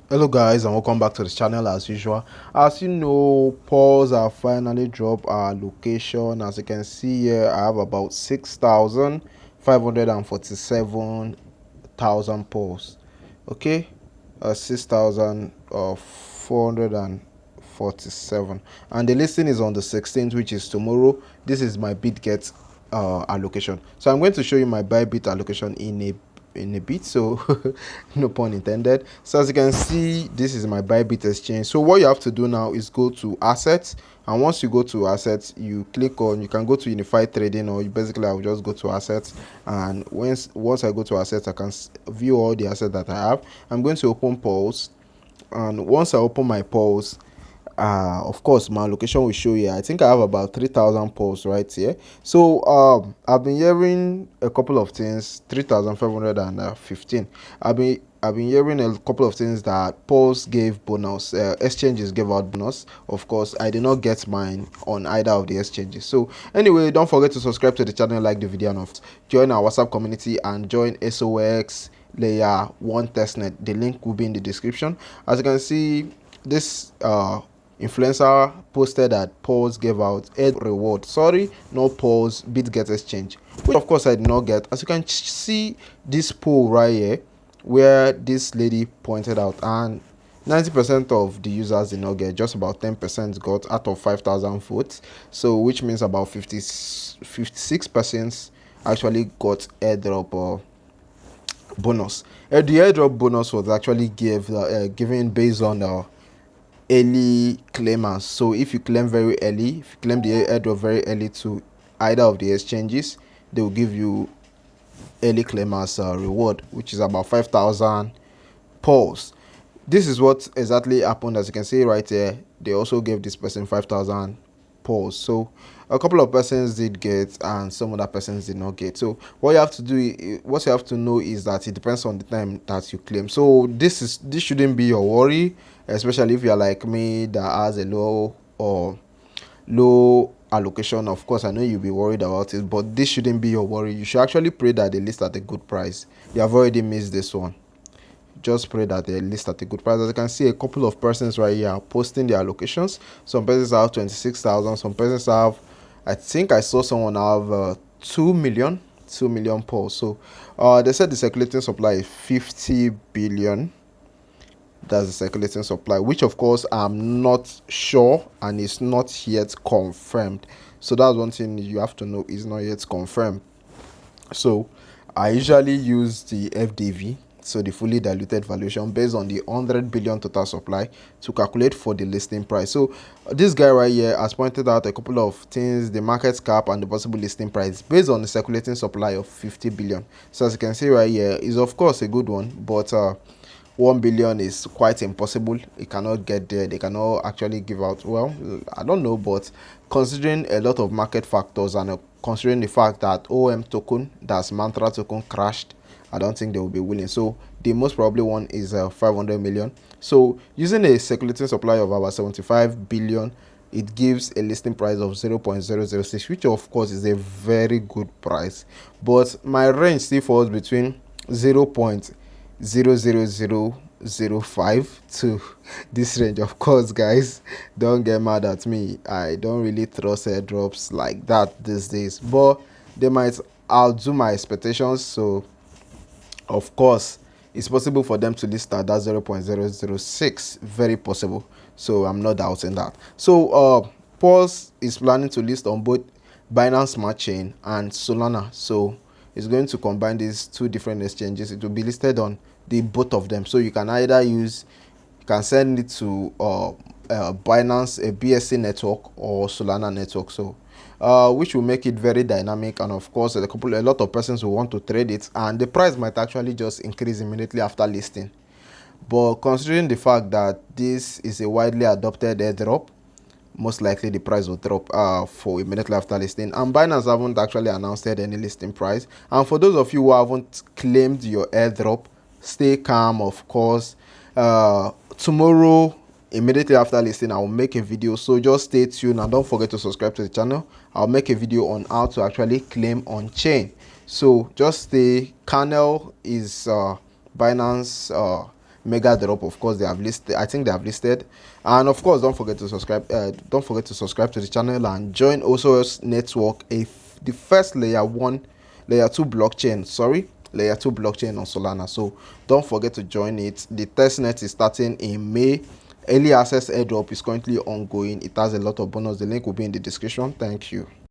Hello guys, and welcome back to the channel. As usual, as you know, Paws have finally dropped our location. As you can see here, I have about 6,547,000 Paws. Okay, 6,447, and the listing is on the 16th, which is tomorrow. This is my BitGet allocation. So I'm going to show you my Bybit allocation in a bit, so no pun intended. So as you can see, this is my Bybit exchange. So what you have to do now is go to assets, and once you go to assets, you click on, you can go to unified trading, or you basically I'll just go to assets, and once I go to assets, I can view all the assets that I have. I'm going to open Pulse, and once I open my Pulse, of course my allocation will show you. I think I have about 3,000 polls right here. So I've been hearing a couple of things. 3,515. I've been hearing a couple of things that polls gave bonus, exchanges gave out bonus. Of course, I did not get mine on either of the exchanges. So anyway, don't forget to subscribe to the channel, like the video, and join our WhatsApp community and join SOX layer 1 testnet. The link will be in the description. As you can see, this influencer posted that Paws gave out a reward. Sorry, no Paws, BitGet exchange, which of course I did not get. As you can see, this poll right here where this lady pointed out, and 90% of the users did not get, just about 10% got out of 5,000 votes. So which means about 56% actually got airdrop or bonus. The airdrop bonus was actually given based on early claimers. So if you claim very early, if you claim the airdrop very early to either of the exchanges, they will give you early claimers reward, which is about 5,000 Pulse. This is what exactly happened. As you can see right here, they also gave this person 5,000 Pulse. So a couple of persons did get and some other persons did not get. So what you have to do, what you have to know is that it depends on the time that you claim. So this shouldn't be your worry, especially if you're like me that has a low allocation. Of course, I know you'll be worried about it, but this shouldn't be your worry. You should actually pray that they list at a good price. You have already missed this one. Just pray that they list at a good price. As you can see, a couple of persons right here are posting their allocations. Some persons have 26,000. Some persons have, I think I saw someone have 2 million Pulse. So they said the circulating supply is 50 billion. That's the circulating supply, which of course I'm not sure and it's not yet confirmed. So that's one thing you have to know, is not yet confirmed. So I usually use the FDV, so the fully diluted valuation, based on the 100 billion total supply to calculate for the listing price. So this guy right here has pointed out a couple of things: the market cap and the possible listing price based on the circulating supply of 50 billion. So as you can see right here, is of course a good one, but 1 billion is quite impossible. It cannot get there. They cannot actually give out, well, I don't know, but considering a lot of market factors and considering the fact that OM token, that's Mantra token, crashed, I don't think they will be willing. So the most probably one is 500 million. So using a circulating supply of about 75 billion, it gives a listing price of 0.006, which of course is a very good price, but my range still falls between 0.00005 to this range. Of course, guys, don't get mad at me. I don't really trust airdrops like that these days, but they might outdo my expectations. So of course it's possible for them to list at that 0.006, very possible. So I'm not doubting that. So Paws is planning to list on both Binance Smart Chain and Solana. So it's going to combine these two different exchanges. It will be listed on the both of them. So you can either use, you can send it to Binance, a BSC network, or Solana network. So which will make it very dynamic, and of course a lot of persons will want to trade it, and the price might actually just increase immediately after listing. But considering the fact that this is a widely adopted airdrop, most likely the price will drop for immediately after listing. And Binance haven't actually announced any listing price. And for those of you who haven't claimed your airdrop, stay calm. Of course, tomorrow, immediately after listing, I will make a video, so just stay tuned and don't forget to subscribe to the channel. I'll make a video on how to actually claim on chain, so just stay. Kernel is Binance mega drop. Of course, they have listed, I think they have listed. And of course, don't forget to subscribe, to the channel and join OSOS network, the first layer 2 blockchain, layer 2 blockchain on Solana. So don't forget to join it. The testnet is starting in May. Early access airdrop is currently ongoing. It has a lot of bonus. The link will be in the description. Thank you.